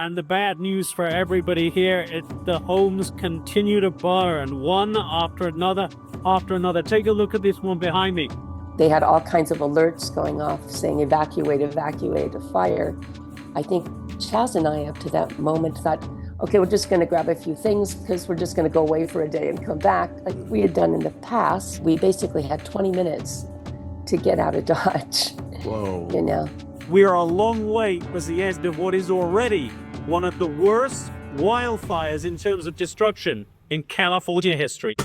and the bad news for everybody here is the homes continue to burn one after another after another. Take a look at this one behind me. They had all kinds of alerts going off saying evacuate, evacuate, a fire. I think Chaz and I, up to that moment, thought, okay, we're just going to grab a few things because we're just going to go away for a day and come back like we had done in the past. We basically had 20 minutes to get out of Dodge. Whoa. You know. We are a long way from the end of what is already one of the worst wildfires in terms of destruction in California history.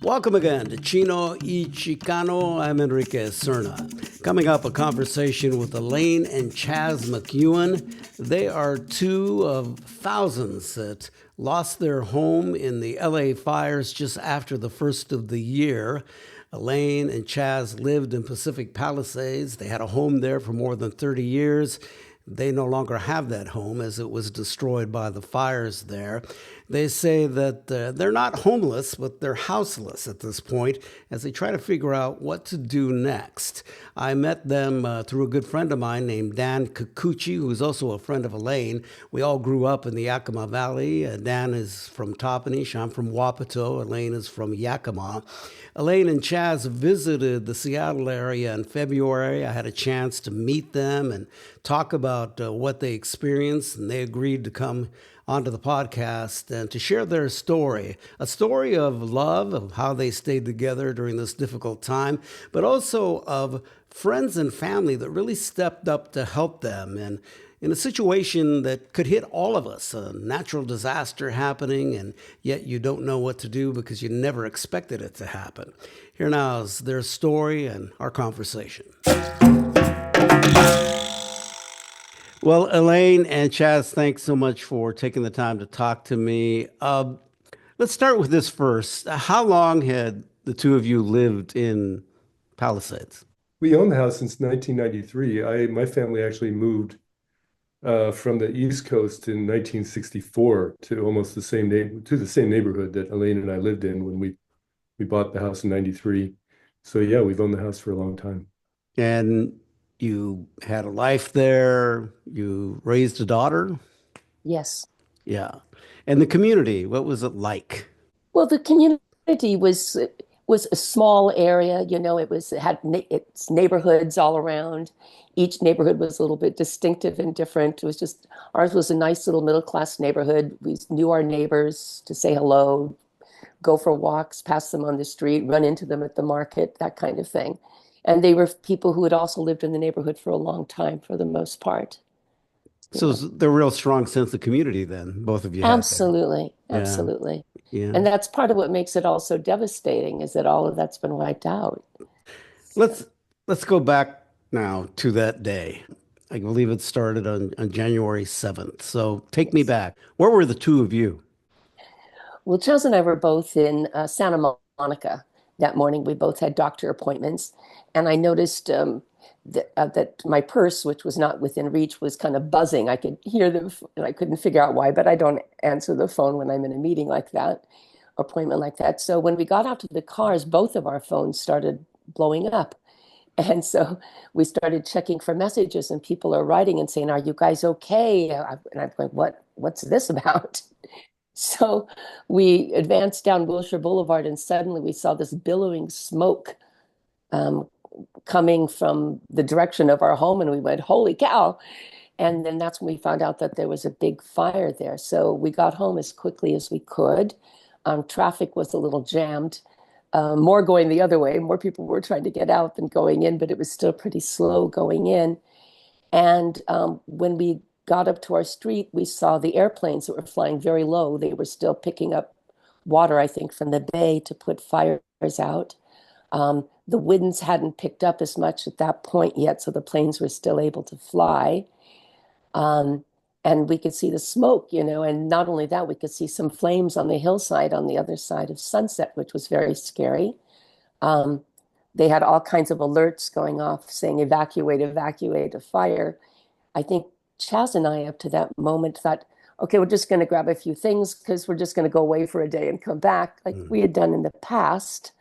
Welcome again to Chino y Chicano. I'm Enrique Cerna. Coming up, a conversation with Elaine and Chaz McEwen. They are two of thousands that lost their home in the LA fires just after the first of the year. Elaine and Chaz lived in Pacific Palisades. They had a home there for more than 30 years. They no longer have that home as it was destroyed by the fires there. They say that they're not homeless, but they're houseless at this point as they try to figure out what to do next. I met them through a good friend of mine named Dan Kikuchi, who's also a friend of Elaine. We all grew up in the Yakima Valley. Dan is from Toppenish. I'm from Wapato. Elaine is from Yakima. Elaine and Chaz visited the Seattle area in February. I had a chance to meet them and talk about what they experienced, and they agreed to come onto the podcast and to share their story, a story of love, of how they stayed together during this difficult time, but also of friends and family that really stepped up to help them. And in a situation that could hit all of us, a natural disaster happening, and yet you don't know what to do because you never expected it to happen. Here now is their story and our conversation. Well, Elaine and Chaz, thanks so much for taking the time to talk to me. Let's start with this first. How long had the two of you lived in Palisades? We owned the house since 1993. My family actually moved from the East Coast in 1964 to almost the same neighborhood that Elaine and I lived in when we bought the house in 93. So yeah, we've owned the house for a long time. And you had a life there. You raised a daughter. Yes. Yeah. And the community, what was it like? Well, the community was a small area. You know, it had its neighborhoods all around. Each neighborhood was a little bit distinctive and different. It was just, ours was a nice little middle-class neighborhood. We knew our neighbors to say hello, go for walks, pass them on the street, run into them at the market, that kind of thing. And they were people who had also lived in the neighborhood for a long time, for the most part. So the real strong sense of community then, both of you had there. Absolutely. Yeah. Absolutely. Yeah. And that's part of what makes it all so devastating, is that all of that's been wiped out. Let's go back now to that day. I believe it started on January 7th. So take me back. Where were the two of you? Well, Chaz and I were both in Santa Monica that morning. We both had doctor appointments. And I noticed that my purse, which was not within reach, was kind of buzzing. I could hear them, and I couldn't figure out why, but I don't answer the phone when I'm in a meeting like that, appointment like that. So when we got out to the cars, both of our phones started blowing up. And so we started checking for messages, and people are writing and saying, "Are you guys okay?" And I'm going, what's this about? So we advanced down Wilshire Boulevard, and suddenly we saw this billowing smoke coming from the direction of our home, and we went, "Holy cow!" And then that's when we found out that there was a big fire there. So we got home as quickly as we could. Traffic was a little jammed, more going the other way. More people were trying to get out than going in, but it was still pretty slow going in. And when we got up to our street, we saw the airplanes that were flying very low. They were still picking up water, I think, from the bay to put fires out. The winds hadn't picked up as much at that point yet, so the planes were still able to fly. And we could see the smoke, you know, and not only that, we could see some flames on the hillside on the other side of Sunset, which was very scary. They had all kinds of alerts going off saying evacuate, evacuate, a fire. I think Chaz and I, up to that moment, thought, okay, we're just going to grab a few things because we're just going to go away for a day and come back like we had done in the past.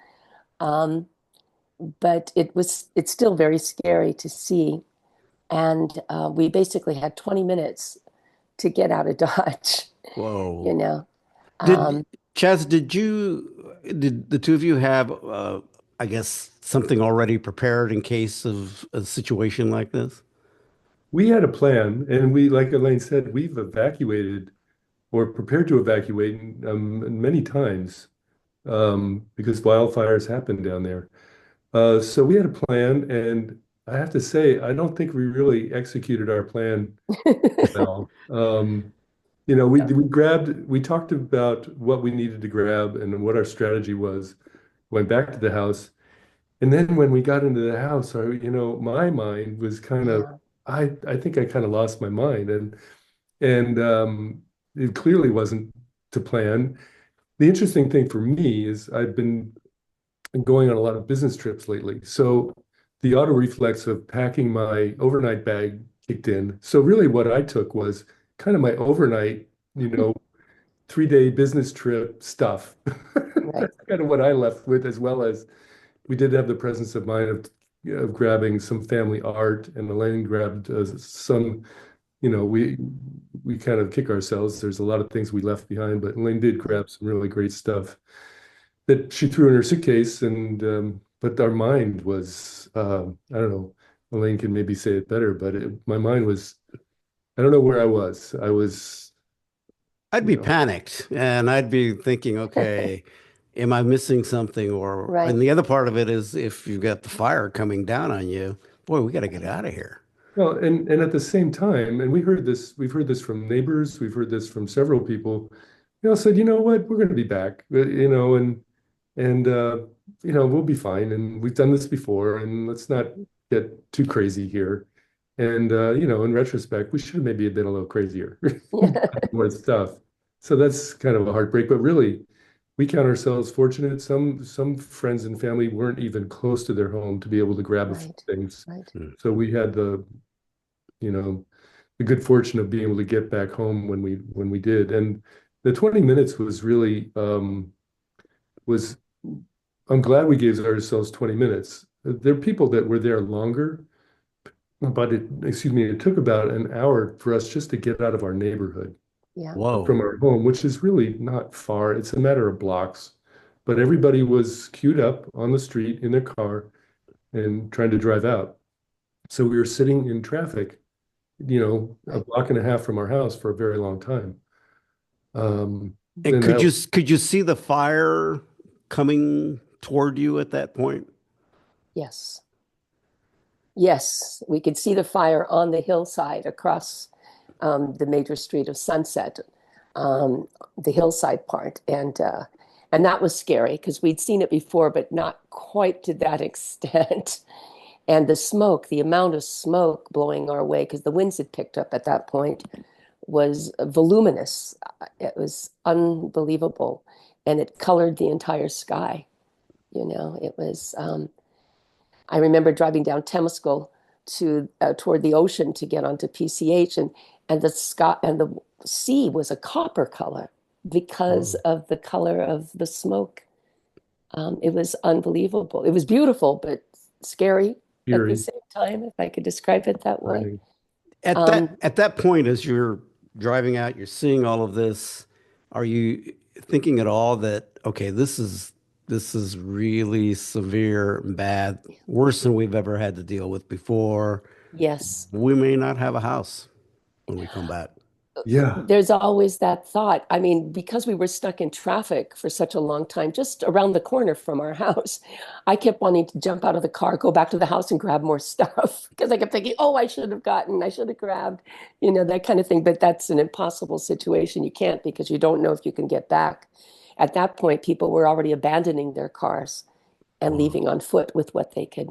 But it's still very scary to see. And we basically had 20 minutes to get out of Dodge, you Whoa. know. Did Um, Chaz, did the two of you have, I guess, something already prepared in case of a situation like this? We had a plan, and like Elaine said, we've evacuated or prepared to evacuate many times because wildfires happen down there. So we had a plan, and I have to say, I don't think we really executed our plan well. We talked about what we needed to grab and what our strategy was. Went back to the house, and then when we got into the house, my mind was kind of, yeah, I think I kind of lost my mind, and it clearly wasn't to plan. The interesting thing for me is I've been going on a lot of business trips lately. So the auto reflex of packing my overnight bag kicked in. So really what I took was kind of my overnight, 3-day business trip stuff. right. That's kind of what I left with, as well as we did have the presence of mind of grabbing some family art, and Elaine grabbed some, we kind of kick ourselves. There's a lot of things we left behind, but Elaine did grab some really great stuff that she threw in her suitcase, and but our mind was I don't know, Elaine can maybe say it better, but my mind was, I don't know where I was. I was, I'd you be know, panicked and I'd be thinking, okay, am I missing something? And Right, the other part of it is if you've got the fire coming down on you, boy, we got to get right. out of here. well, and at the same time, and we've heard this from neighbors, we've heard this from several people, said, you know what, we're going to be back, and we'll be fine, and we've done this before, and let's not get too crazy here. And in retrospect, we should have maybe been a little crazier, Yeah, more stuff. So that's kind of a heartbreak, but really, we count ourselves fortunate. Some friends and family weren't even close to their home to be able to grab a few right, things. right. Hmm. So we had you know, the good fortune of being able to get back home when we did. And the 20 minutes was really was I'm glad we gave ourselves 20 minutes. There are people that were there longer, but it took about an hour for us just to get out of our neighborhood Yeah, Whoa. from our home, which is really not far. It's a matter of blocks. But everybody was queued up on the street in their car and trying to drive out. So we were sitting in traffic, a right. block and a half from our house for a very long time. And And that, could you see the fire coming toward you at that point? Yes. Yes, we could see the fire on the hillside across the major street of Sunset, the hillside part, and that was scary because we'd seen it before, but not quite to that extent. And the smoke, the amount of smoke blowing our way, because the winds had picked up at that point, was voluminous. It was unbelievable, and it colored the entire sky. It was. I remember driving down Temescal to toward the ocean to get onto PCH, and the sky and the sea was a copper color because of the color of the smoke. It was unbelievable. It was beautiful, but scary at the eerie, same time, if I could describe it that way. frightening. Um, At that point, as you're driving out, you're seeing all of this, are you thinking at all that, okay, this is really severe and bad, worse than we've ever had to deal with before. yes. We may not have a house when we come back. Yeah. There's always that thought. I mean, because we were stuck in traffic for such a long time, just around the corner from our house, I kept wanting to jump out of the car, go back to the house and grab more stuff because I kept thinking, oh, I should have grabbed, that kind of thing. But that's an impossible situation. You can't because you don't know if you can get back. At that point, people were already abandoning their cars and Wow. leaving on foot with what they could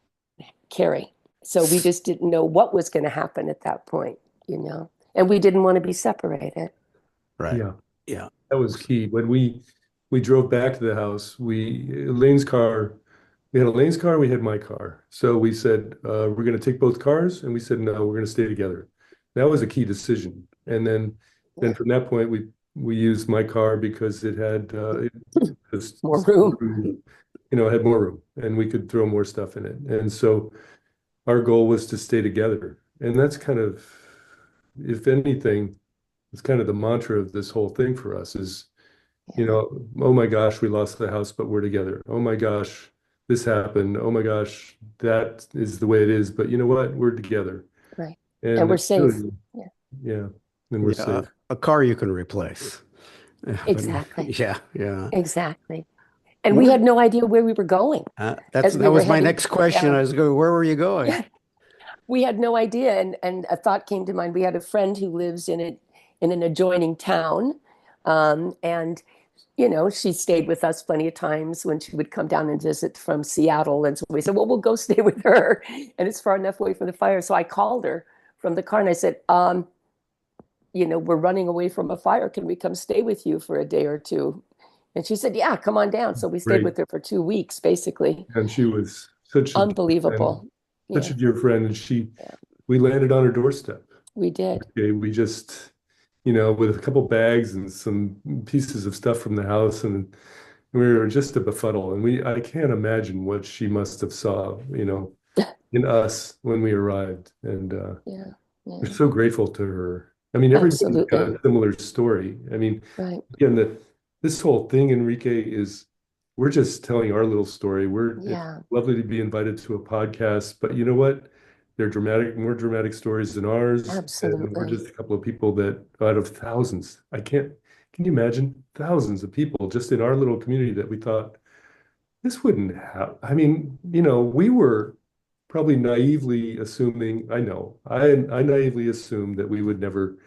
carry. So we just didn't know what was going to happen at that point. And we didn't want to be separated. Right. Yeah. Yeah. That was key. When we drove back to the house, we had Elaine's car, we had my car. So we said, we're going to take both cars, and we said, no, we're going to stay together. That was a key decision. And then Yeah. from that point, we used my car because it had it was More room. it had more room, and we could throw more stuff in it. And so our goal was to stay together. And that's kind of, if anything, it's kind of the mantra of this whole thing for us is, you Yeah, know, oh my gosh, we lost the house, but we're together. Oh my gosh, this happened. Oh my gosh, that is the way it is. But you know what? We're together. right. And And we're it's safe. really, Yeah, yeah, and we're Yeah, safe. a car you can replace. Yeah, but exactly. yeah, yeah. Exactly. And we Where, had no idea where we were going as we that were was my heading. next question. Yeah. I was going, where were you going? We had no idea. And a thought came to mind. We had a friend who lives in an adjoining town. And she stayed with us plenty of times when she would come down and visit from Seattle. And so we said, well, we'll go stay with her. And it's far enough away from the fire. So I called her from the car and I said, we're running away from a fire. Can we come stay with you for a day or two? And she said, yeah, come on down. So we stayed Great. with her for 2 weeks, basically. And she was such a dear friend, Unbelievable. such a Yeah, dear friend. And yeah, we landed on her doorstep. we did. Okay, we just, with a couple bags and some pieces of stuff from the house, and we were just a befuddle. And I can't imagine what she must have saw, in us when we arrived. And Yeah, we're yeah, so grateful to her. I mean, everybody's got absolutely. a similar story. I mean, Right. again, this whole thing, Enrique, is we're just telling our little story. It's Yeah, lovely to be invited to a podcast, but you know what? They're more dramatic stories than ours, and we're absolutely. just a couple of people that out of thousands. Can you imagine thousands of people just in our little community that we thought this wouldn't happen? I mean, we were probably naively assuming, I naively assumed that we would never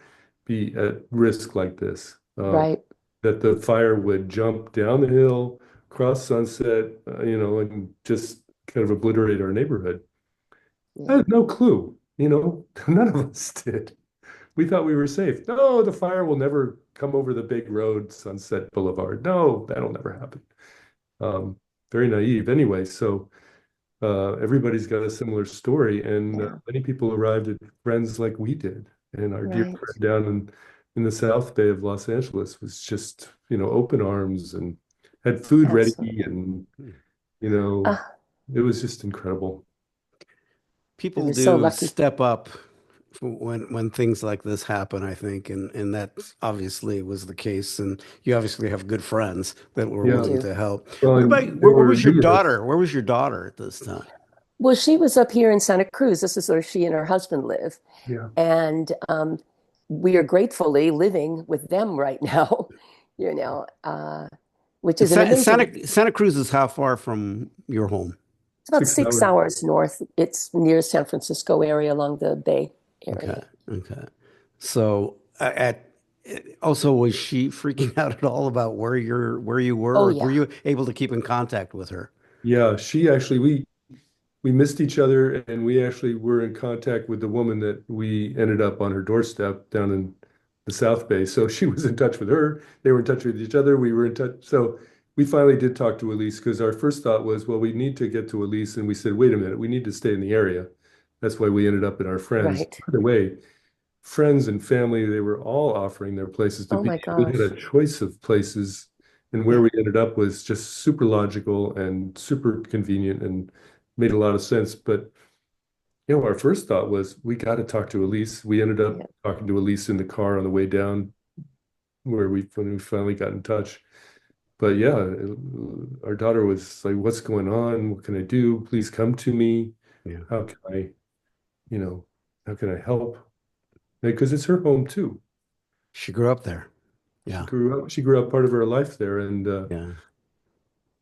be at risk like this. Right. That the fire would jump down the hill, cross Sunset, and just kind of obliterate our neighborhood. I Yeah, had no clue, none of us did. We thought we were safe. No, the fire will never come over the big road, Sunset Boulevard. No, that'll never happen. Um, Very naive. Anyway, so everybody's got a similar story, and yeah, many people arrived at friends like we did. And our dear right. friend down in the South Bay of Los Angeles was just, open arms and had food ready, Absolutely. and you know, Ah, it was just incredible. we People were so do lucky. step up when things like this happen, I think, and that obviously was the case. And you obviously have good friends that were We Yeah. willing do. to help. Well, What about and they where were was your numerous. daughter? Where was your daughter at this time? Well, she was up here in Santa Cruz. This is where she and her husband live. Yeah. And we are gratefully living with them right now, you know, uh, which is an amazing. Santa Cruz is how far from your home? It's about 6 6 hours. hours north. It's near San Francisco area along the Bay Okay, area. okay. So at also was she freaking out at all about where you were, Oh or were yeah, you able to keep in contact with her? Yeah, she actually we missed each other, and we actually were in contact with the woman that we ended up on her doorstep down in the South Bay. So she was in touch with her. They were in touch with each other. We were in touch. So we finally did talk to Elise because our first thought was, well, we need to get to Elise. And we said, wait a minute, we need to stay in the area. That's why we ended up in our friends. right. By the way, friends and family, they were all offering their places to Oh be. my We had gosh. a choice of places, and where Yeah, we ended up was just super logical and super convenient and made a lot of sense. But our first thought was we got to talk to Elise. We ended up yeah, talking to Elise in the car on the way down, when we finally got in touch. But yeah, our daughter was like, "What's going on? What can I do? Please come to me. Yeah. How can you know, how can I help?" Because it's her home too. She grew up there. Yeah. She grew up part of her life there, and Yeah.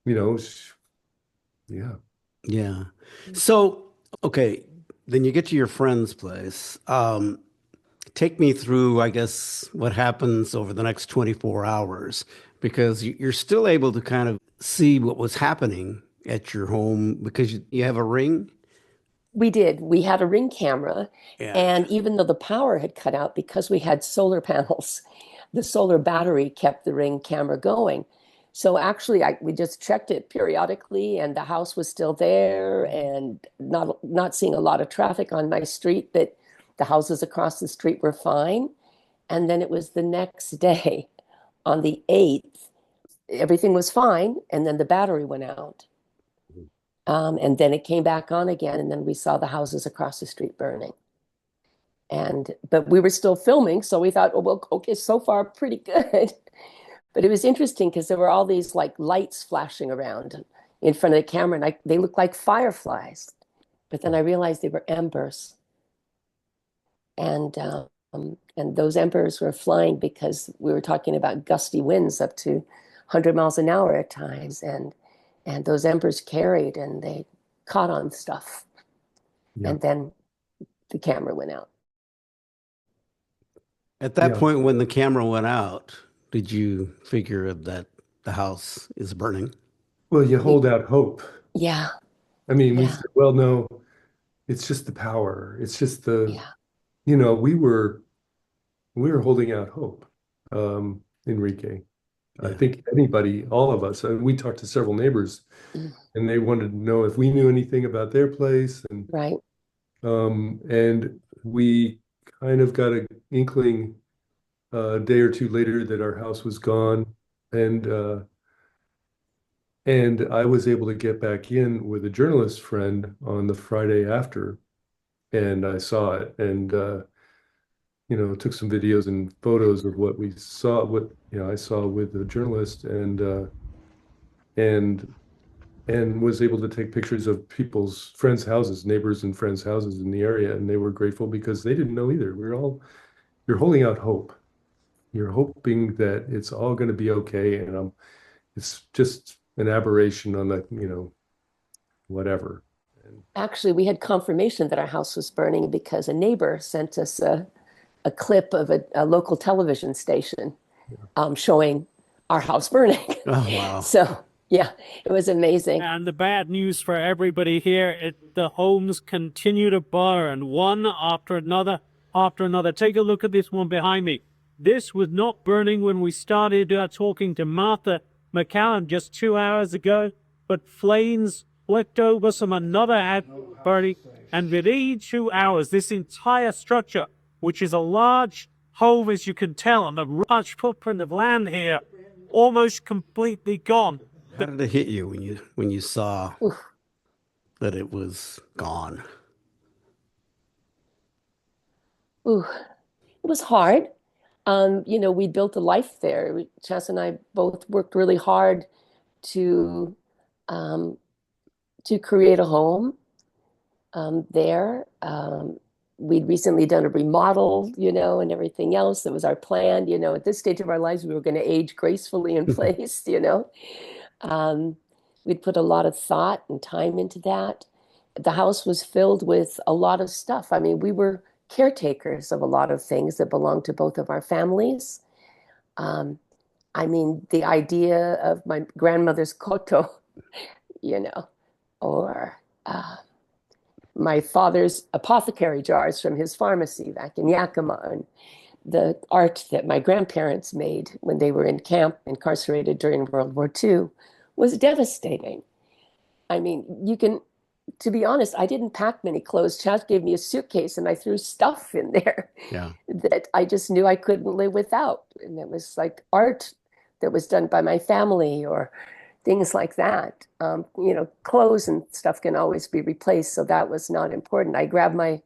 you know, she, yeah. Yeah. So, okay, then you get to your friend's place. Take me through, I guess, what happens over the next 24 hours, because you're still able to kind of see what was happening at your home because you have a ring. we did. We had a Ring camera, Yeah. and even though the power had cut out because we had solar panels, the solar battery kept the Ring camera going. So actually, we just checked it periodically, and the house was still there, and not seeing a lot of traffic on my street, but the houses across the street were fine. And then it was the next day, on the 8th, everything was fine, and then the battery went out. And then it came back on again, and then we saw the houses across the street burning. But we were still filming, so we thought, oh, well, okay, so far pretty good. But it was interesting because there were all these like lights flashing around in front of the camera, and they looked like fireflies. But then I realized they were embers, and those embers were flying because we were talking about gusty winds up to 100 miles an hour at times, and those embers carried and they caught on stuff, Yeah. and then the camera went out. At that Yeah. point, when the camera went out, did you figure that the house is burning? Well, you hold out hope. Yeah, I mean, we yeah, said, well, no, it's just the power. It's just yeah. we were holding out hope, Enrique. I Yeah. think anybody, all of us, we talked to several neighbors Mm, and they wanted to know if we knew anything about their place. right. And we kind of got an inkling a day or two later that our house was gone. And I was able to get back in with a journalist friend on the Friday after, and I saw it and took some videos and photos of what we saw, what I saw with the journalist, and was able to take pictures of people's friends' houses, neighbors and friends' houses in the area, and they were grateful because they didn't know either. You're holding out hope. You're hoping that it's all going to be okay, and it's just an aberration on the, whatever. And Actually, we had confirmation that our house was burning because a neighbor sent us a clip of a local television station showing our house burning. Oh, wow. So, yeah, it was amazing. And the bad news for everybody here, the homes continue to burn one after another after another. Take a look at this one behind me. This was not burning when we started talking to Martha McCallum just 2 hours ago, but flames flicked over some another ad burning. And within 2 hours, this entire structure, which is a large home, as you can tell, on a large footprint of land here, almost completely gone. How did it hit you when you saw Oof. that it was gone? Ooh, it was hard. We built a life there. Chas and I both worked really hard to um, to create a home there. We'd recently done a remodel, and everything else. That was our plan. At this stage of our lives, we were going to age gracefully in place. Um, we'd put a lot of thought and time into that. The house was filled with a lot of stuff. I mean, we were caretakers of a lot of things that belonged to both of our families. Um, I mean, the idea of my grandmother's koto, you know, or my father's apothecary jars from his pharmacy back in Yakima, and the art that my grandparents made when they were in camp, incarcerated during World War II, was devastating. I mean, to be honest, I didn't pack many clothes. Chad gave me a suitcase and I threw stuff in there Yeah. that I just knew I couldn't live without. And it was like art that was done by my family or things like that. Clothes and stuff can always be replaced, so that was not important. I grabbed my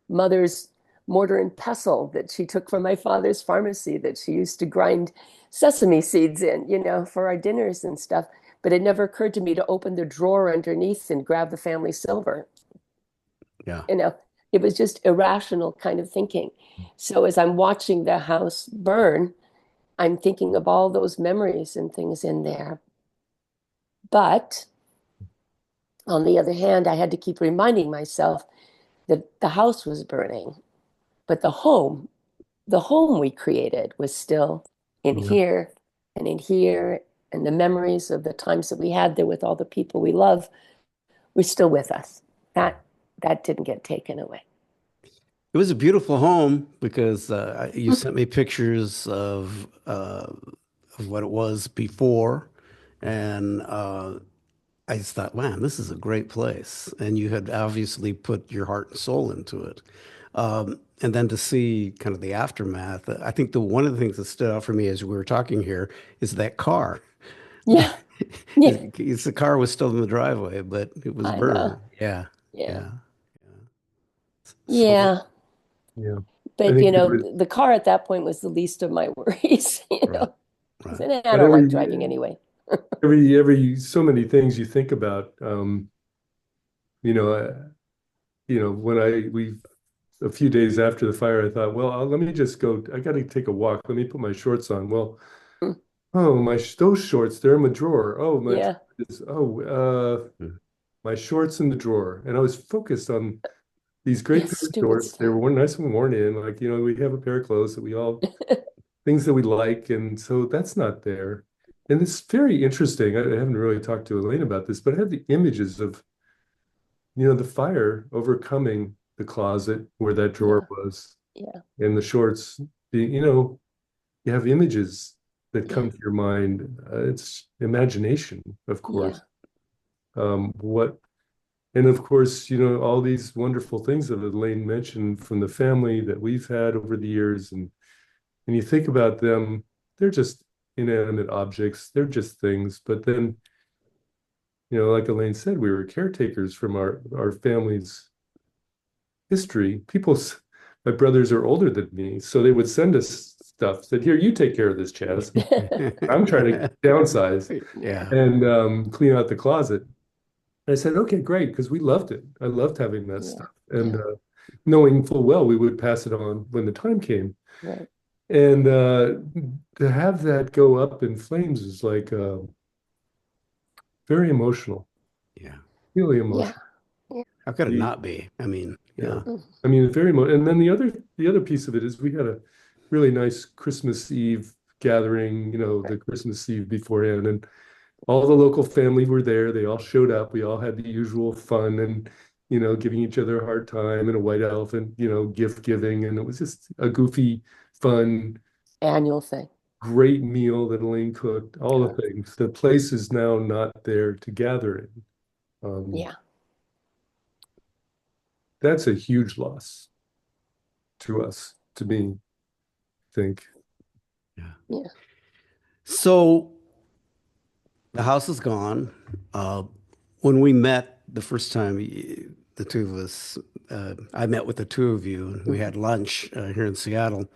mother's mortar and pestle that she took from my father's pharmacy that she used to grind sesame seeds in, for our dinners and stuff. But it never occurred to me to open the drawer underneath and grab the family silver. Yeah. It was just irrational kind of thinking. So as I'm watching the house burn, I'm thinking of all those memories and things in there. But on the other hand, I had to keep reminding myself that the house was burning, but the home we created was still in Yeah. here and in here, and the memories of the times that we had there with all the people we love were still with us. That didn't get taken away. It was a beautiful home because you sent me pictures of what it was before, and I just thought, man, this is a great place. And you had obviously put your heart and soul into it. And then to see kind of the aftermath, I think one of the things that stood out for me as we were talking here is that car. Yeah, yeah, The car was still in the driveway, but it was I burned. know. Yeah, Yeah, yeah. So yeah. Yeah. I But think there was the car at that point was the least of my worries. Right. I Right. said, I but don't like driving anyway. every so many things you think about. You know, when we a few days after the fire, I thought, well, let me just go. I got to take a walk. Let me put my shorts on. Well, Mm, oh, those shorts, they're in my drawer. Oh, yeah, my shorts in the drawer. And I was focused on these yeah, great pair of stupid shorts. They stuff. were nice and worn in. Like, we have a pair of clothes that things that we like. And so that's not there. And it's very interesting. I haven't really talked to Elaine about this, but I have the images of, the fire overcoming the closet where that drawer Yeah, was yeah, and the shorts being, you have images that yeah, come to your mind. It's imagination, of yeah, course. What And of course, all these wonderful things that Elaine mentioned from the family that we've had over the years. And you think about them, they're just inanimate objects, they're just things. But then, like Elaine said, we were caretakers from our family's history. My brothers are older than me, so they would send us stuff, said, here, you take care of this, Chaz. I'm trying to downsize Yeah. and clean out the closet. I said, okay, great, because we loved it. I loved having that yeah, stuff. And yeah, knowing full well we would pass it on when the time came. right. And to have that go up in flames is like very emotional, Yeah. really Yeah, emotional. yeah, How could it The, not be? I mean, yeah. yeah. mm, I mean, very much. And then the other piece of it is we had a really nice Christmas Eve gathering, the Christmas Eve beforehand. And all the local family were there. They all showed up. We all had the usual fun and, giving each other a hard time and a white elephant, gift giving. And it was just a goofy, fun, annual thing. great meal that Elaine cooked, all Yeah, the things. The place is now not there to gather in. Um, yeah, that's a huge loss to us, to me, I think. Yeah. yeah. So the house is gone. Uh, when we met the first time, the two of us, I met with the two of you, and we Mhm. had lunch here in Seattle.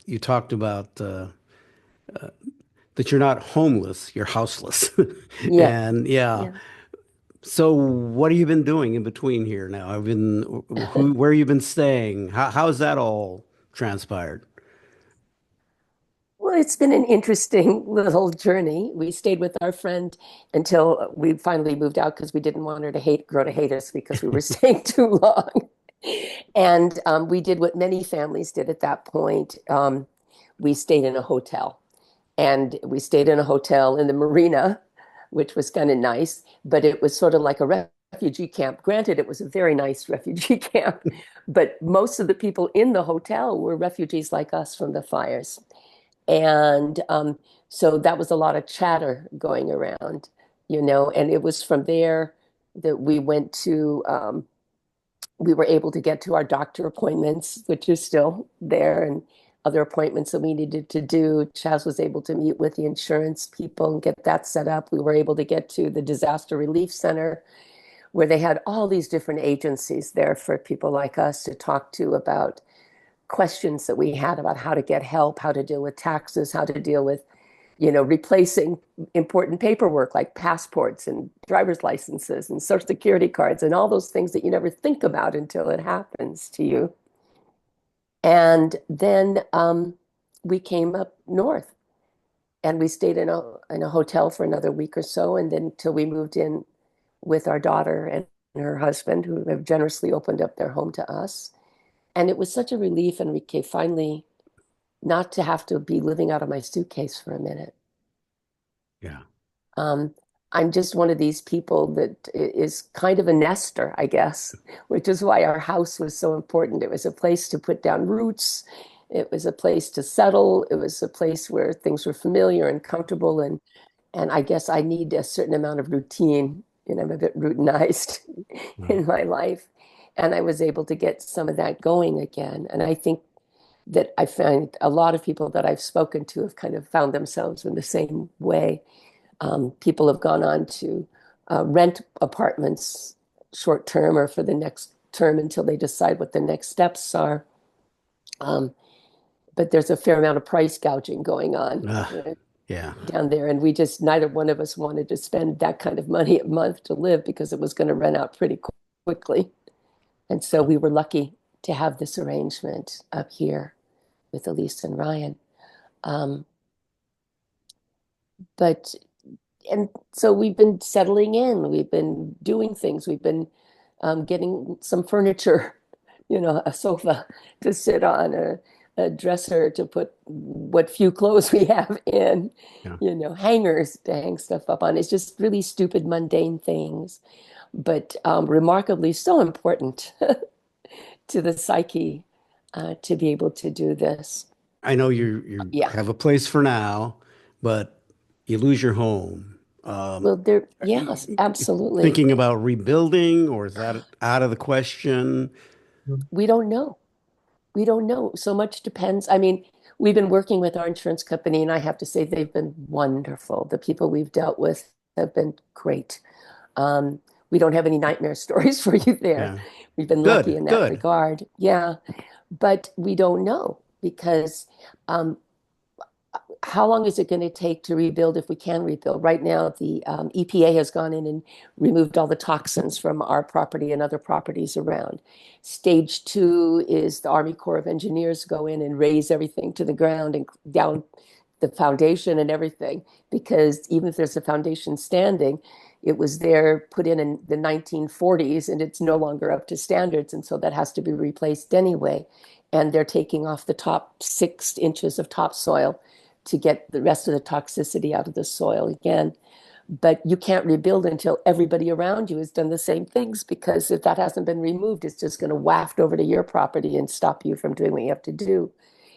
You talked about that you're not homeless, you're houseless. Yeah, And yeah, yeah. so what have you been doing in between here now? Where you been staying? How's that all transpired? Well, it's been an interesting little journey. We stayed with our friend until we finally moved out because we didn't want her to grow to hate us because we were staying too long. And we did what many families did at that point. We stayed in a hotel, and we stayed in a hotel in the marina, which was kind of nice, but it was sort of like a refugee camp. Granted, it was a very nice refugee camp, but most of the people in the hotel were refugees like us from the fires. And so that was a lot of chatter going around, and it was from there that we were able to get to our doctor appointments, which is still there, and other appointments that we needed to do. Chaz was able to meet with the insurance people and get that set up. We were able to get to the disaster relief center where they had all these different agencies there for people like us to talk to about questions that we had about how to get help, how to deal with taxes, how to deal with, replacing important paperwork like passports and driver's licenses and social security cards and all those things that you never think about until it happens to you. And then we came up north and we stayed in a hotel for another week or so, and then till we moved in with our daughter and her husband, who have generously opened up their home to us. And it was such a relief, Enrique, finally not to have to be living out of my suitcase for a minute. Yeah. Um, I'm just one of these people that is kind of a nester, I guess, which is why our house was so important. It was a place to put down roots. It was a place to settle. It was a place where things were familiar and comfortable. And I guess I need a certain amount of routine. I'm a bit routinized Wow. in my life. And I was able to get some of that going again. And I think that I find a lot of people that I've spoken to have kind of found themselves in the same way. People have gone on to rent apartments short term or for the next term until they decide what the next steps are. Um, but there's a fair amount of price gouging going on Ah, yeah. down there. And we just, neither one of us wanted to spend that kind of money a month to live because it was going to run out pretty quickly. And so we were lucky to have this arrangement up here with Elise and Ryan. Um, but and so we've been settling in. We've been doing things. We've been getting some furniture, a sofa to sit on, a dresser to put what few clothes we have in, Yeah. hangers to hang stuff up on. It's just really stupid, mundane things, but remarkably so important to the psyche to be able to do this. I know you Yeah. have a place for now, but you lose your home. Well, yes, absolutely. Thinking about rebuilding, or is that out of the question? We don't know. We don't know. So much depends. I mean, we've been working with our insurance company, and I have to say they've been wonderful. The people we've dealt with have been great. We don't have any nightmare stories for you there. Yeah. We've been lucky Good, in that good. regard. Yeah. But we don't know because um, how long is it going to take to rebuild if we can rebuild? Right now, the EPA has gone in and removed all the toxins from our property and other properties around. Stage 2 is the Army Corps of Engineers go in and raise everything to the ground and down the foundation and everything, because even if there's a foundation standing, it was there put in the 1940s and it's no longer up to standards. And so that has to be replaced anyway. And they're taking off the top 6 inches of topsoil to get the rest of the toxicity out of the soil again. But you can't rebuild until everybody around you has done the same things, because if that hasn't been removed, it's just going to waft over to your property and stop you from doing what you have to do.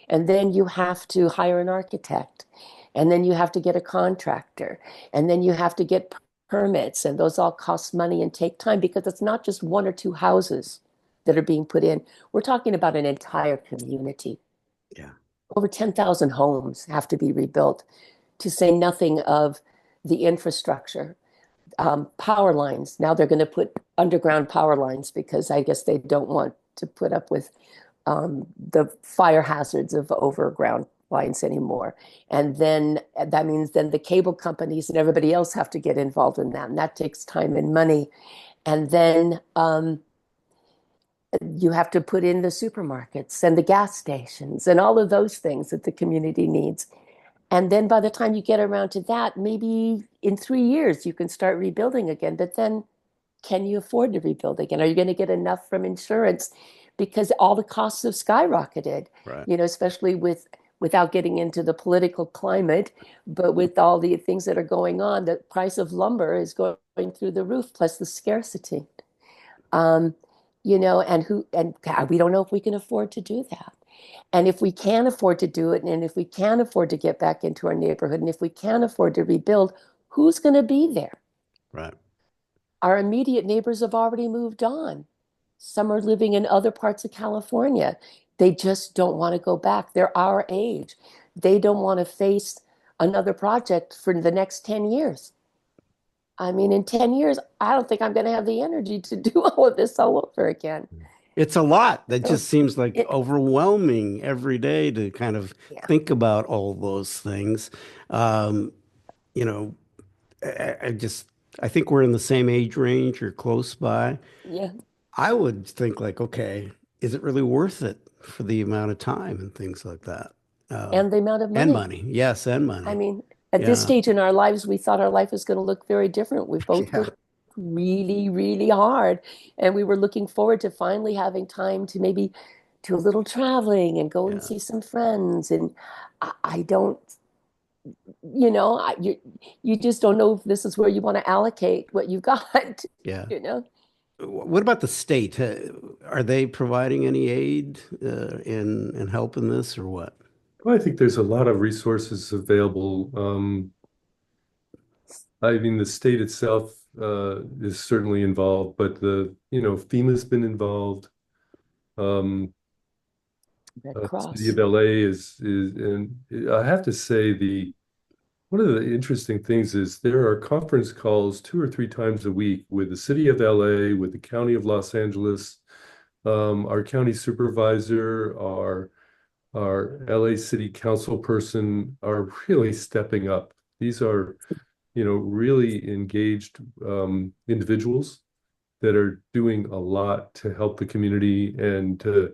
And then you have to hire an architect, and then you have to get a contractor, and then you have to get permits, and those all cost money and take time, because it's not just 1 or 2 houses that are being put in. We're talking about an entire community. Yeah. Over 10,000 homes have to be rebuilt, to say nothing of the infrastructure. Power lines. Now they're going to put underground power lines because I guess they don't want to put up with the fire hazards of overground lines anymore. And then that means then the cable companies and everybody else have to get involved in that. And that takes time and money. And then you have to put in the supermarkets and the gas stations and all of those things that the community needs. And then by the time you get around to that, maybe in 3 years, you can start rebuilding again. But then can you afford to rebuild again? Are you going to get enough from insurance? Because all the costs have skyrocketed, Right. especially without getting into the political climate, but with all the things that are going on, the price of lumber is going through the roof, plus the scarcity. Um, and God, we don't know if we can afford to do that. And if we can afford to do it, and if we can afford to get back into our neighborhood, and if we can afford to rebuild, who's going to be there? Right. Our immediate neighbors have already moved on. Some are living in other parts of California. They just don't want to go back. They're our age. They don't want to face another project for the next 10 years. I mean, in 10 years, I don't think I'm going to have the energy to do all of this all over again. It's a lot. That So just seems like it, overwhelming every day to kind of yeah, think about all those things. Um, you know, I think we're in the same age range or close by. yeah. I would think like, okay, is it really worth it for the amount of time and things like that? Uh, And the amount of and money. money. Yes, and I money. mean, at this Yeah. stage in our lives, we thought our life was going to look very different. We both Yeah. worked really, really hard, and we were looking forward to finally having time to maybe do a little traveling and go and Yeah. see some friends. And I don't, you know, you just don't know if this is where you want to allocate what you've got, Yeah. you know? What about the state? Are they providing any aid in help in this or what? Well, I think there's a lot of resources available. I mean, the state itself is certainly involved, but FEMA's been involved. Um, Red City of Cross. LA and I have to say one of the interesting things is there are conference calls 2 or 3 times a week with the City of LA, with the County of Los Angeles, our county supervisor, our our LA City Council person are really stepping up. These are, really engaged individuals that are doing a lot to help the community and to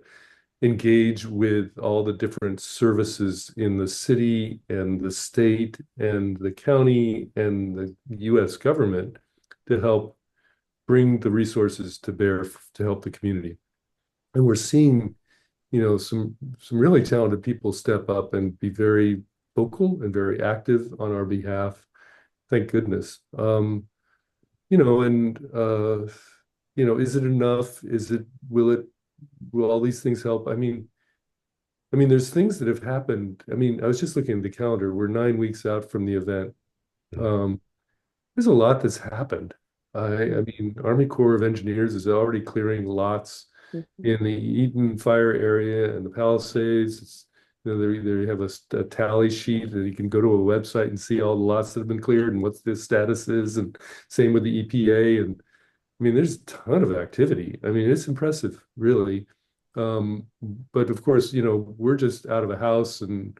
engage with all the different services in the city and the state and the county and the US government to help bring the resources to bear to help the community. And we're seeing, some really talented people step up and be very vocal and very active on our behalf. Thank goodness. And is it enough? Will all these things help? There's things that have happened. I was just looking at the calendar. We're 9 weeks out from the event. There's a lot that's happened. Army Corps of Engineers is already clearing lots in the Eaton Fire area and the Palisades. They have a tally sheet that you can go to a website and see all the lots that have been cleared and what the status is, and same with the EPA. And there's a ton of activity. It's impressive, really. But of course, we're just out of a house and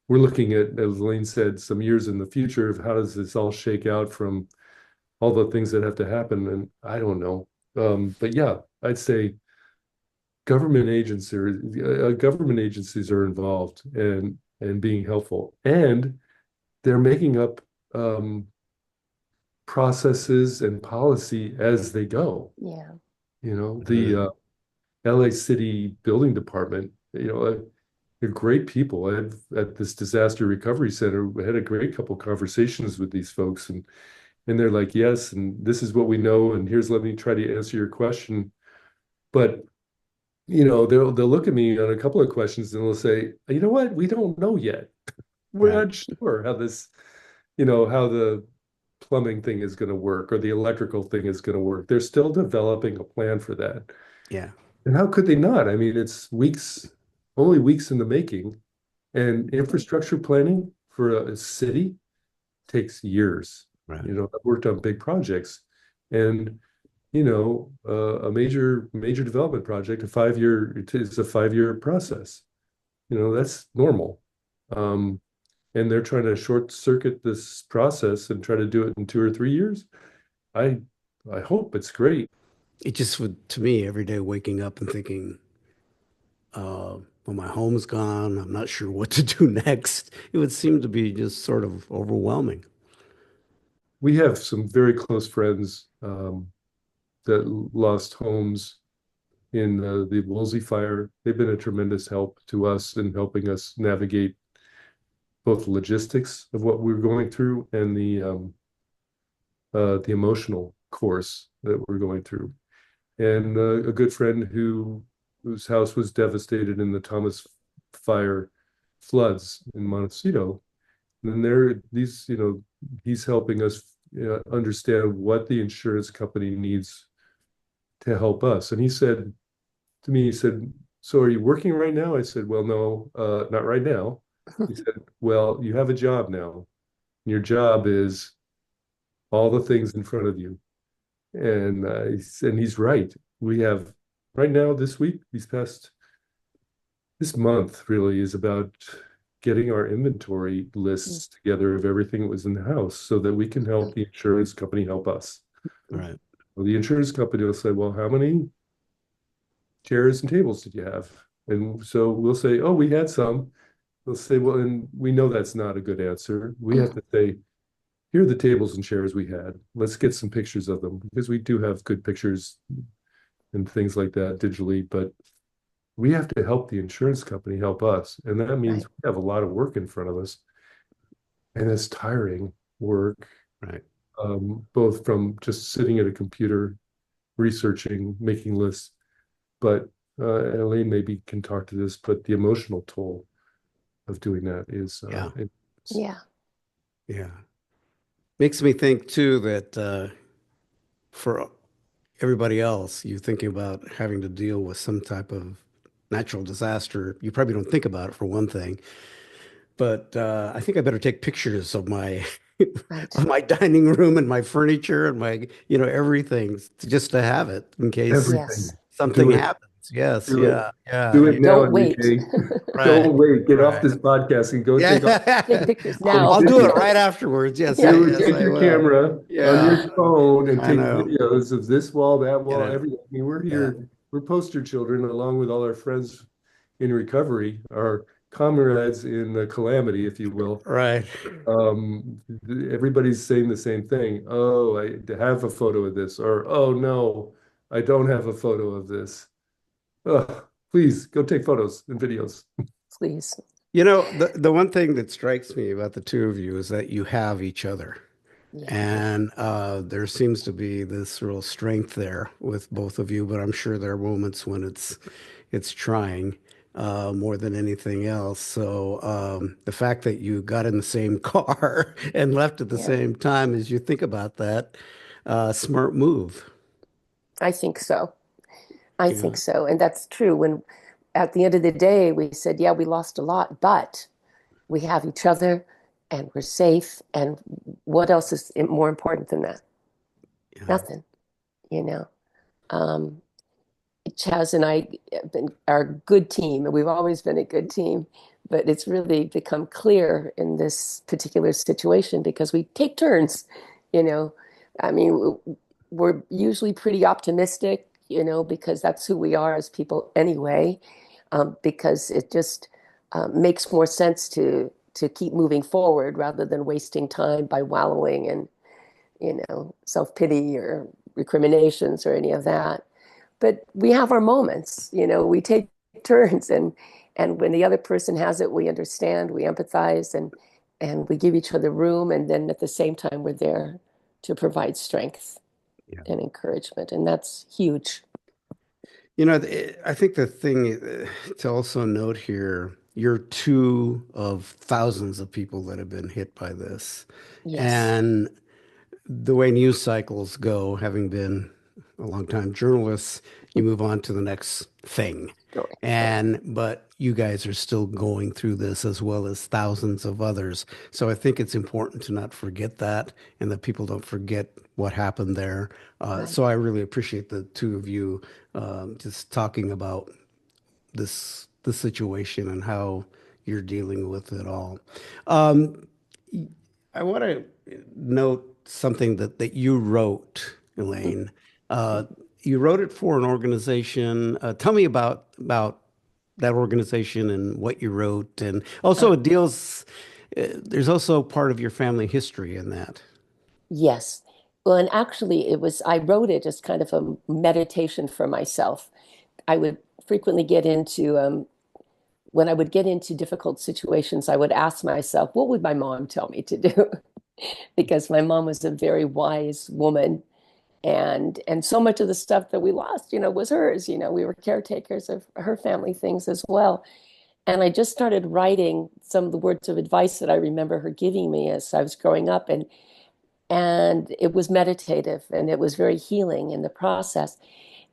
we're looking at, as Elaine said, some years in the future of how does this all shake out from all the things that have to happen. And I don't know. But yeah, I'd say government agencies are involved and being helpful. And they're making up processes and policy as they go. Yeah. The LA City Building Department, they're great people. At this disaster recovery center, we had a great couple conversations with these folks, and they're like, yes, and this is what we know, and let me try to answer your question. But they'll look at me on a couple of questions and they'll say, you know what, we don't know yet. We're not sure how this, how the plumbing thing is going to work or the electrical thing is going to work. They're still developing a plan for that. Yeah. And how could they not? It's only weeks in the making. And infrastructure planning for a city takes years. Right. I've worked on big projects, and a major development project, it's a 5-year process. That's normal. And they're trying to short circuit this process and try to do it in 2 or 3 years. I hope it's great. It just would, to me, every day waking up and thinking, well, my home's gone. I'm not sure what to do next. It would seem to be just sort of overwhelming. We have some very close friends that lost homes in the Woolsey fire. They've been a tremendous help to us in helping us navigate both the logistics of what we're going through and the emotional course that we're going through. And a good friend whose house was devastated in the Thomas Fire floods in Montecito. And he's helping us understand what the insurance company needs to help us. And he said to me, so are you working right now? I said, well, no, not right now. He said, well, you have a job now. Your job is all the things in front of you. And he's right. We have right now, this month really is about getting our inventory lists together of everything that was in the house so that we can help the insurance company help us. Right. Well, the insurance company will say, well, how many chairs and tables did you have? And so we'll say, oh, we had some. They'll say, well, and we know that's not a good answer. We have to say, here are the tables and chairs we had. Let's get some pictures of them, because we do have good pictures and things like that digitally, but we have to help the insurance company help us. And that means we have a lot of work in front of us. And it's tiring work. Right. Both from just sitting at a computer, researching, making lists. But Elaine maybe can talk to this, but the emotional toll of doing that is Yeah. Makes me think too that for everybody else, you're thinking about having to deal with some type of natural disaster. You probably don't think about it, for one thing. But I think I better take pictures of my of my dining room and my furniture and my everything, just to have it in case everything. Yes. something Do it. happens. Yes, Do it. yeah, yeah. Do it now, Don't wait. Enrique. Right, Don't wait. Get off right. this podcast and go take off. Take Yeah. pictures Take now. I'll do it video. right afterwards. Yes, Yeah. Do yes, take I your will. camera on Yeah, your phone and I take know. videos of this wall, that You wall, know, everything. I mean, we're yeah, here. We're poster children, along with all our friends in recovery, our comrades in the calamity, if you will. right. Um, Everybody's saying the same thing. Oh, I have a photo of this, or oh no, I don't have a photo of this. Please go take photos and videos. Please. The one thing that strikes me about the two of you is that you have each other. Yeah. And there seems to be this real strength there with both of you, but I'm sure there are moments when it's trying more than anything else. So the fact that you got in the same car and left at the Yeah. same time, as you think about that, smart move. I think so. I Yeah, think so. And that's true. When at the end of the day, we said, yeah, we lost a lot, but we have each other and we're safe. And what else is more important than that? yeah, Nothing, you know. Um, Chaz and I are a good team, and we've always been a good team. But it's really become clear in this particular situation because we take turns, you know. I mean, we're usually pretty optimistic, because that's who we are as people anyway, because it just makes more sense to keep moving forward rather than wasting time by wallowing in, self-pity or recriminations or any of that. But we have our moments, we take turns, and when the other person has it, we understand, we empathize, and we give each other room, and then at the same time we're there to provide strength yeah. and encouragement, and that's huge. I think the thing to also note here, you're two of thousands of people that have been hit by this. Yes. And the way news cycles go, having been a long time journalist, you move on to the next thing. Story. But you guys are still going through this as well as thousands of others. So I think it's important to not forget that and that people don't forget what happened there. Right. So I really appreciate the two of you just talking about the situation and how you're dealing with it all. Um, I want to note something that you wrote, Elaine. You wrote it for an organization. Tell me about that organization and what you wrote, and also it deals. There's also part of your family history in that. Yes. Well, and actually, I wrote it as kind of a meditation for myself. I would frequently when I would get into difficult situations, I would ask myself, what would my mom tell me to do? Because my mom was a very wise woman. And so much of the stuff that we lost, was hers. We were caretakers of her family things as well. And I just started writing some of the words of advice that I remember her giving me as I was growing up. And it was meditative and it was very healing in the process.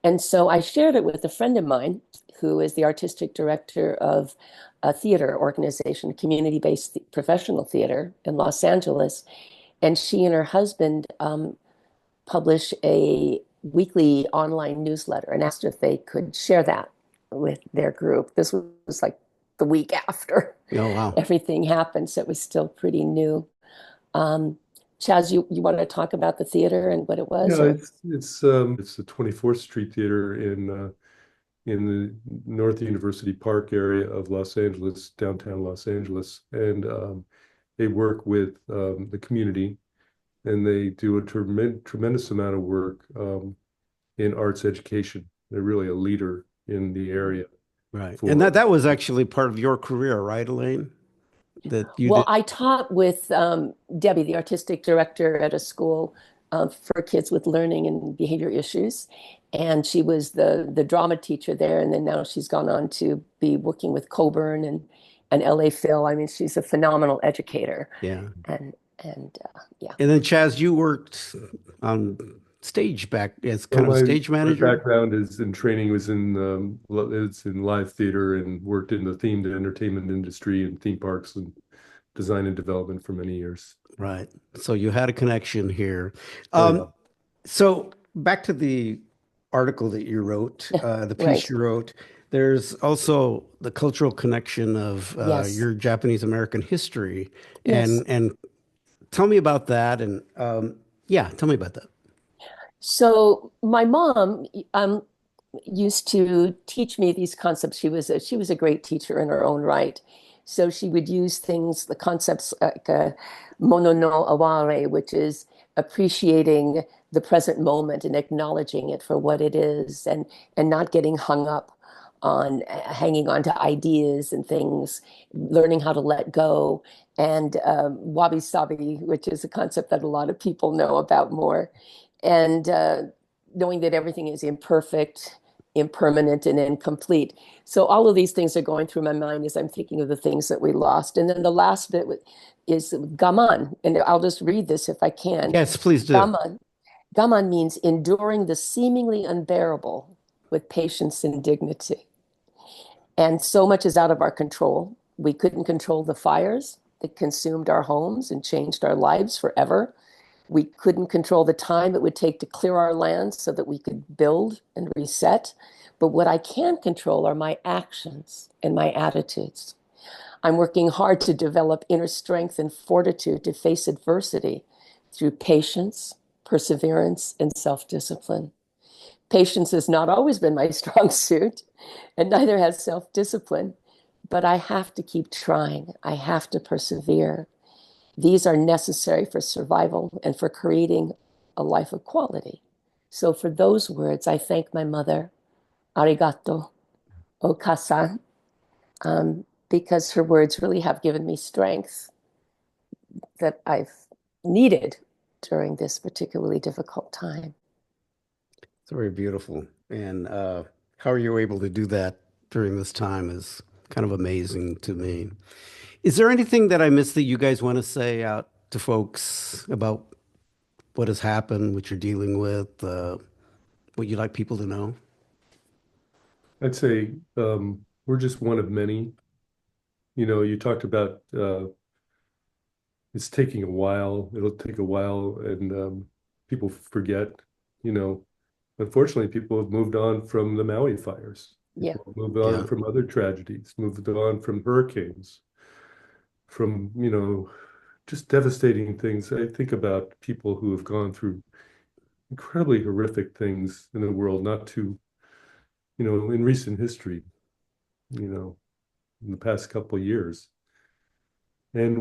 And so I shared it with a friend of mine who is the artistic director of a theater organization, community-based professional theater in Los Angeles. And she and her husband publish a weekly online newsletter and asked if they could share that with their group. This was like the week after Oh, wow. everything happened, so it was still pretty new. Um, Chaz, you want to talk about the theater and what it was? Yeah, Or? it's the 24th Street Theater in the North University Park area of Los Angeles, downtown Los Angeles, and they work with the community, and they do a tremendous amount of work in arts education. They're really a leader in the area Right. And for. that was actually part of your career, right, Elaine? That you Well, did. I taught with Debbie, the artistic director at a school for kids with learning and behavior issues. And she was the drama teacher there. And then now she's gone on to be working with Coburn and LA Phil. I mean, she's a phenomenal educator. Yeah. And yeah. And then Chaz, you worked on stage back as Well, kind of a stage my manager. background is in training, was it's in live theater, and worked in the themed entertainment industry and theme parks and design and development for many years. Right. So you had a connection here. Oh, yeah. So back to the article that you wrote, the piece Right. you wrote. There's also the cultural connection of Yes. your Japanese American history, Yes. and tell me about that. And yeah, tell me about that. So my mom used to teach me these concepts. She was a great teacher in her own right. So she would use things, the concepts like mono no aware, which is appreciating the present moment and acknowledging it for what it is, and not getting hung up on hanging on to ideas and things, learning how to let go, and wabi sabi, which is a concept that a lot of people know about more, and knowing that everything is imperfect, impermanent, and incomplete. So all of these things are going through my mind as I'm thinking of the things that we lost. And then the last bit is gaman, and I'll just read this if I can. Yes, please do. Gaman, gaman means enduring the seemingly unbearable with patience and dignity. And so much is out of our control. We couldn't control the fires that consumed our homes and changed our lives forever. We couldn't control the time it would take to clear our lands so that we could build and reset. But what I can control are my actions and my attitudes. I'm working hard to develop inner strength and fortitude to face adversity through patience, perseverance, and self discipline. Patience has not always been my strong suit, and neither has self discipline. But I have to keep trying, I have to persevere. These are necessary for survival and for creating a life of quality. So, for those words, I thank my mother, arigato, okasan, because her words really have given me strength that I've needed during this particularly difficult time. It's very beautiful. And how are you able to do that during this time is kind of amazing to me. Is there anything that I missed that you guys want to say out to folks about what has happened, what you're dealing with, what you'd like people to know? I'd say we're just one of many. You know, you talked about it's taking a while. It'll take a while, and people forget. You know, unfortunately, people have moved on from the Maui fires. Yeah. People have moved on Yeah. from other tragedies, moved on from hurricanes, from, just devastating things. I think about people who have gone through incredibly horrific things in the world, not too, in recent history, you know, in the past couple of years. And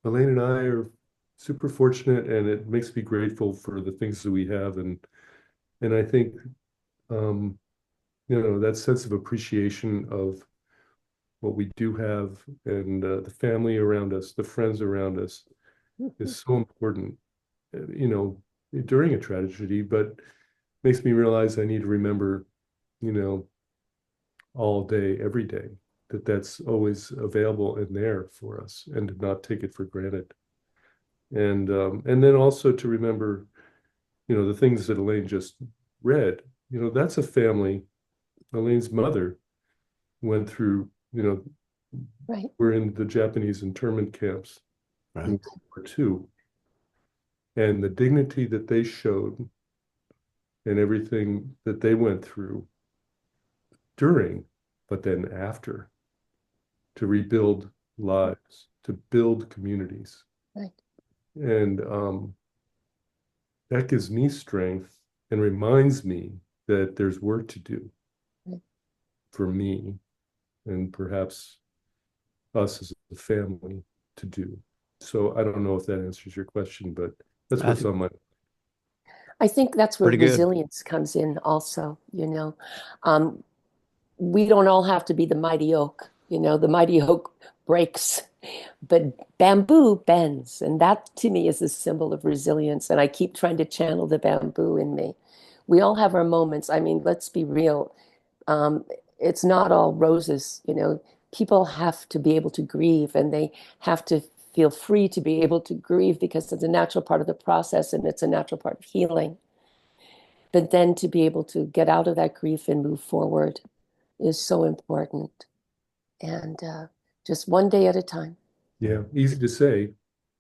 Elaine and I are super fortunate, and it makes me grateful for the things that we have. And I think, um, that sense of appreciation of what we do have, and the family around us, the friends around us, is so important, uh, you know, during a tragedy, but makes me realize I need to remember, you know, all day, every day, that that's always available and there for us, and to not take it for granted. And then also to remember, the things that Elaine just read. That's a family. Elaine's mother went through, Right. were in the Japanese internment camps in Right. World War II, and the dignity that they showed and everything that they went through during, but then after, to rebuild lives, to build communities. Right. And that gives me strength and reminds me that there's work to do Right. for me, and perhaps us as a family to do. So I don't know if that answers your question, but that's I what's think on my. I think that's where pretty good. resilience comes in also, Um, we don't all have to be the mighty oak. The mighty oak breaks, but bamboo bends. And that to me is a symbol of resilience. And I keep trying to channel the bamboo in me. We all have our moments. I mean, let's be real. Um, it's not all roses. People have to be able to grieve, and they have to feel free to be able to grieve because it's a natural part of the process and it's a natural part of healing. But then to be able to get out of that grief and move forward is so important. And just one day at a time, Yeah, easy to say,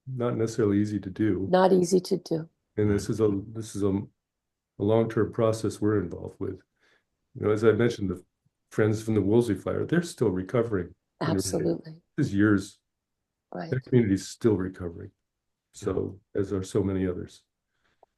not necessarily easy to do. not easy to do. And this is a a long-term process we're involved with. As I mentioned, the friends from the Woolsey fire, they're still recovering. Absolutely. This is years. Right. Their community's still recovering. So, as are so many others.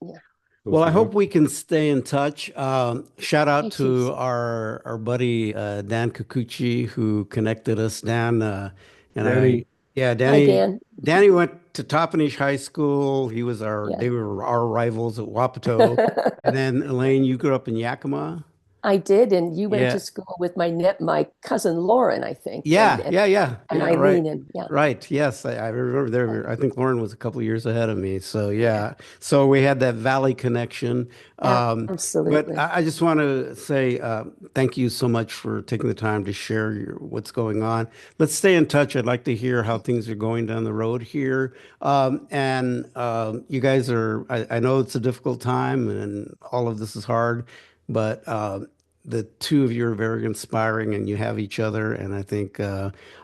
Yeah. Well, I hope we can stay in touch. Shout out Thank to you. our buddy Dan Kikuchi, who connected us. Dan and Danny. yeah, Hi, Danny. Dan. Danny went to Toppenish High School. Yeah. They were our rivals at Wapato. And then Elaine, you grew up in Yakima. I did, and you went to Yeah. school with my cousin Lauren, I think, Yeah, and yeah, yeah, and yeah, right. Eileen, and yeah. Right. Yes, I remember there. I think Lauren was a couple of years ahead of me. So yeah. So we had that Valley connection. But Absolutely. I just want to say thank you so much for taking the time to share what's going on. Let's stay in touch. I'd like to hear how things are going down the road here. You guys I know it's a difficult time and all of this is hard, but the two of you are very inspiring and you have each other. And I think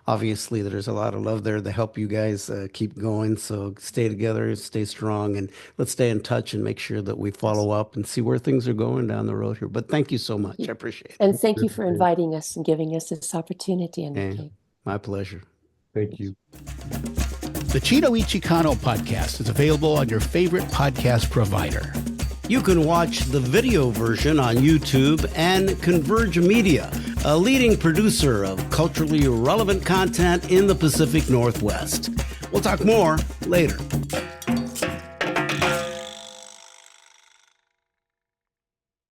obviously there's a lot of love there to help you guys keep going. So stay together, stay strong, and let's stay in touch and make sure that we follow up and see where things are going down the road here. But thank you so much. I appreciate it. And thank you for inviting us and giving us this opportunity, Enrique. My pleasure. Thank you. The Chino y Chicano podcast is available on your favorite podcast provider. You can watch the video version on YouTube, and Converge Media, a leading producer of culturally relevant content in the Pacific Northwest. We'll talk more later.